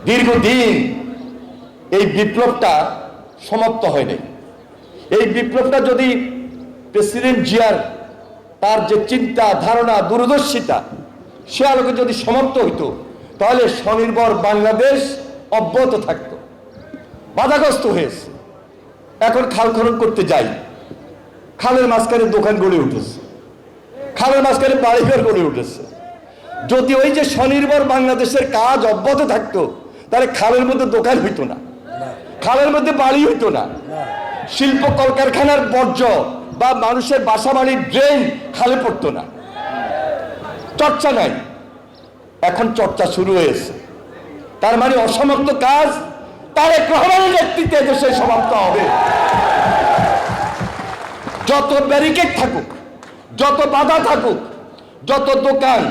দীর্ঘদিন এই বিপ্লবটা সমাপ্ত হয়নি। এই বিপ্লবটা যদি প্রেসিডেন্ট জিয়ার তার যে চিন্তা ধারণা দূরদর্শিতা সে আলোকে যদি সমাপ্ত হইতো তাহলে স্বনির্ভর বাংলাদেশ অব্যাহত থাকত। বাধাগ্রস্ত হয়েছে। এখন খাল খনন করতে যাই, খালের মাঝখানে দোকান গড়ে উঠেছে, খালের মাঝখানে বাড়িঘর গড়ে উঠেছে। যদি ওই যে স্বনির্ভর বাংলাদেশের কাজ অব্যাহত থাকতো তাহলে খালের মধ্যে দোকান হইতো না, খালের মধ্যে বাড়ি হইতো না, শিল্প কলকারখানার বর্জ্য বা মানুষের বাসা বাড়ির ড্রেন খালে পড়তো না। চর্চা নাই, এখন চর্চা শুরু হয়েছে। তার মানে অসমাপ্ত কাজ তারেক রহমানের নেতৃত্বে দেশে সমাপ্ত হবে। যত ব্যারিকেড থাকুক, যত বাধা থাকুক, যত দোকান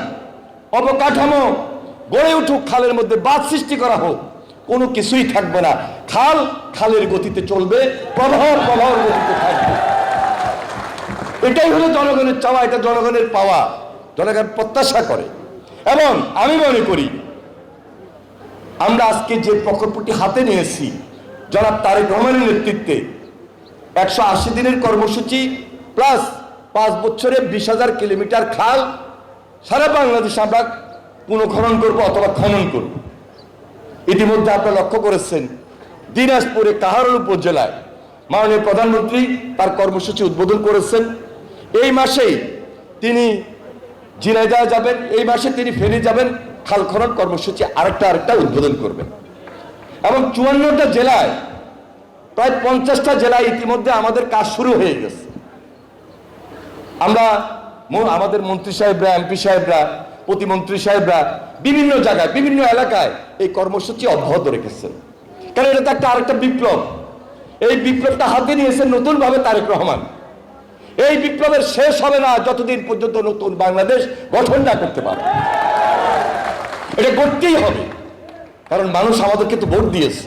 অবকাঠামো গড়ে উঠুক, খালের মধ্যে বাঁধ সৃষ্টি করা হোক, কোনো কিছুই থাকবে না। খাল খালের গতিতে চলবে, প্রবাহের গতিতে থাকবে। এটাই হলো জনগণের চাওয়া, এটা জনগণের পাওয়া, জনগণ প্রত্যাশা করে। এবং আমি মনে করি আমরা আজকে যে প্রকল্পটি হাতে নিয়েছি জনাব তারেক রহমানের নেতৃত্বে 180 দিনের কর্মসূচি প্লাস 5 বছরে 20,000 কিলোমিটার খাল সারা বাংলাদেশে আমরা পুনঃখনন করব অথবা খনন করব। ইতিমধ্যে আপনারা লক্ষ্য করেছেন দিনাজপুরে কাহারোল উপজেলায় মাননীয় প্রধানমন্ত্রী তার কর্মসূচি উদ্বোধন করেছেন। এই মাসেই তিনি ঝিনাইদহ যাবেন, এই মাসে তিনি ফেনী যাবেন, খাল খনন কর্মসূচি আরেকটা উদ্বোধন করবেন। এবং 54টা জেলায় প্রায় 50টা জেলায় ইতিমধ্যে আমাদের কাজ শুরু হয়ে গেছে। আমরা আমাদের মন্ত্রী সাহেবরা, এমপি সাহেবরা, প্রতিমন্ত্রী সাহেবরা বিভিন্ন জায়গায় বিভিন্ন এলাকায় এই কর্মসূচি অব্যাহত রেখেছেন। কারণ এটা তো আরেকটা বিপ্লব। এই বিপ্লবটা হাতে নিয়েছেন নতুন ভাবে তারেক রহমান। এই বিপ্লবের শেষ হবে না যতদিন পর্যন্ত নতুন বাংলাদেশ গঠন না করতে পারে। এটা করতেই হবে, কারণ মানুষ আমাদেরকে তো ভোট দিয়েছে।